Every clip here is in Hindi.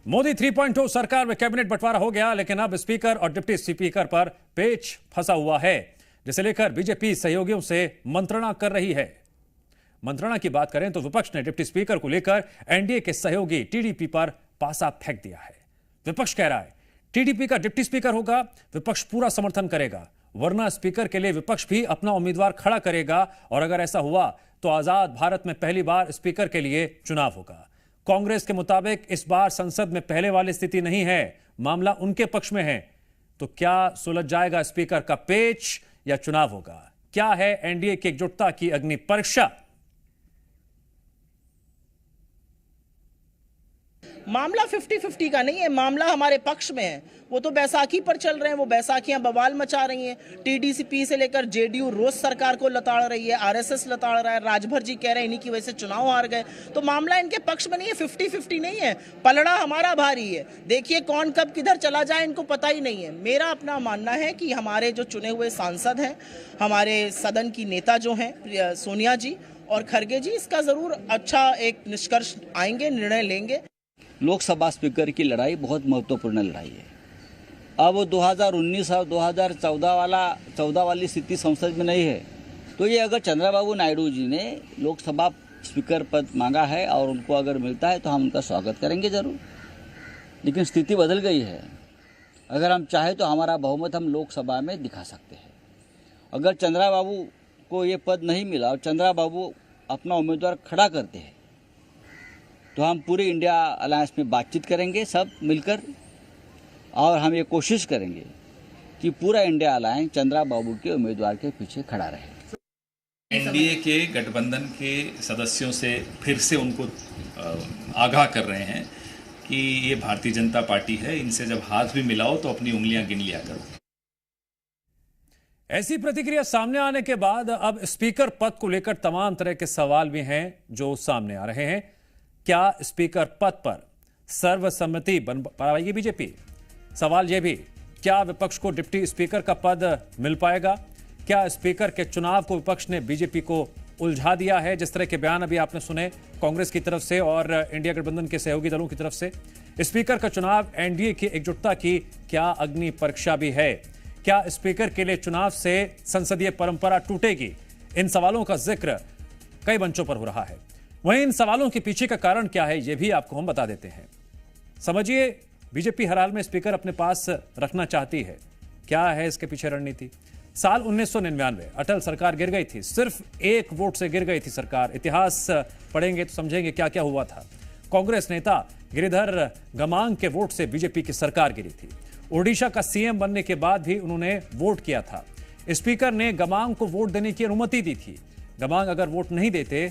मोदी 3.0 सरकार में कैबिनेट बंटवारा हो गया, लेकिन अब स्पीकर और डिप्टी स्पीकर पर पेच फंसा हुआ है, जिसे लेकर बीजेपी सहयोगियों से मंत्रणा कर रही है। मंत्रणा की बात करें तो विपक्ष ने डिप्टी स्पीकर को लेकर एनडीए के सहयोगी टीडीपी पर पासा फेंक दिया है। विपक्ष कह रहा है टीडीपी का डिप्टी स्पीकर होगा, विपक्ष पूरा समर्थन करेगा, वरना स्पीकर के लिए विपक्ष भी अपना उम्मीदवार खड़ा करेगा और अगर ऐसा हुआ तो आजाद भारत में पहली बार स्पीकर के लिए चुनाव होगा। कांग्रेस के मुताबिक इस बार संसद में पहले वाली स्थिति नहीं है, मामला उनके पक्ष में है। तो क्या सुलझ जाएगा स्पीकर का पेच या चुनाव होगा? क्या है एनडीए की एकजुटता की अग्नि परीक्षा? मामला 50-50 का नहीं है, मामला हमारे पक्ष में है। वो तो बैसाखी पर चल रहे हैं, वो बैसाखियां बवाल मचा रही हैं। टीडीपी से लेकर जेडीयू रोज सरकार को लताड़ रही है, आरएसएस लताड़ रहा है, राजभर जी कह रहे हैं इन्हीं की वजह से चुनाव हार गए। तो मामला इनके पक्ष में नहीं है, 50-50 नहीं है, पलड़ा हमारा भारी है। देखिए कौन कब किधर चला जाए इनको पता ही नहीं है। मेरा अपना मानना है कि हमारे जो चुने हुए सांसद हैं, हमारे सदन की नेता जो हैं सोनिया जी और खरगे जी, इसका जरूर अच्छा एक निष्कर्ष आएंगे, निर्णय लेंगे। लोकसभा स्पीकर की लड़ाई बहुत महत्वपूर्ण लड़ाई है। अब 2019 और 2014 वाली स्थिति संसद में नहीं है। तो ये अगर चंद्रबाबू नायडू जी ने लोकसभा स्पीकर पद मांगा है और उनको अगर मिलता है तो हम उनका स्वागत करेंगे ज़रूर। लेकिन स्थिति बदल गई है। अगर हम चाहें तो हमारा बहुमत हम लोकसभा में दिखा सकते हैं। अगर चंद्रबाबू को ये पद नहीं मिला और चंद्रबाबू अपना उम्मीदवार खड़ा करते हैं तो हम पूरे इंडिया अलायंस में बातचीत करेंगे सब मिलकर, और हम ये कोशिश करेंगे कि पूरा इंडिया अलायंस चंद्रबाबू के उम्मीदवार के पीछे खड़ा रहे। एनडीए के गठबंधन के सदस्यों से फिर से उनको आगाह कर रहे हैं कि ये भारतीय जनता पार्टी है, इनसे जब हाथ भी मिलाओ तो अपनी उंगलियां गिन लिया करो। ऐसी प्रतिक्रिया सामने आने के बाद अब स्पीकर पद को लेकर तमाम तरह के सवाल भी हैं जो सामने आ रहे हैं। क्या स्पीकर पद पर सर्वसम्मति बन पाएगी बीजेपी? सवाल यह भी, क्या विपक्ष को डिप्टी स्पीकर का पद मिल पाएगा? क्या स्पीकर के चुनाव को विपक्ष ने बीजेपी को उलझा दिया है? जिस तरह के बयान अभी आपने सुने कांग्रेस की तरफ से और इंडिया गठबंधन के सहयोगी दलों की तरफ से, स्पीकर का चुनाव एनडीए की एकजुटता की क्या अग्नि परीक्षा भी है? क्या स्पीकर के लिए चुनाव से संसदीय परंपरा टूटेगी? इन सवालों का जिक्र कई मंचों पर हो रहा है। वहीं इन सवालों के पीछे का कारण क्या है, यह भी आपको हम बता देते हैं। समझिए, बीजेपी हर हाल में स्पीकर अपने पास रखना चाहती है। क्या है इसके पीछे रणनीति? साल 1999 अटल सरकार गिर गई थी, सिर्फ एक वोट से गिर गई थी सरकार। इतिहास पढ़ेंगे तो समझेंगे क्या क्या हुआ था। कांग्रेस नेता गिरिधर गमांग के वोट से बीजेपी की सरकार गिरी थी। ओडिशा का सीएम बनने के बाद भी उन्होंने वोट किया था। स्पीकर ने गमांग को वोट देने की अनुमति दी थी। गमांग अगर वोट नहीं देते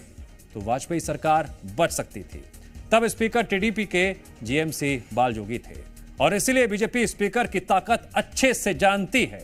तो वाजपेयी सरकार बच सकती थी। तब स्पीकर टीडीपी के जीएमसी बालजोगी थे और इसलिए बीजेपी स्पीकर की ताकत अच्छे से जानती है।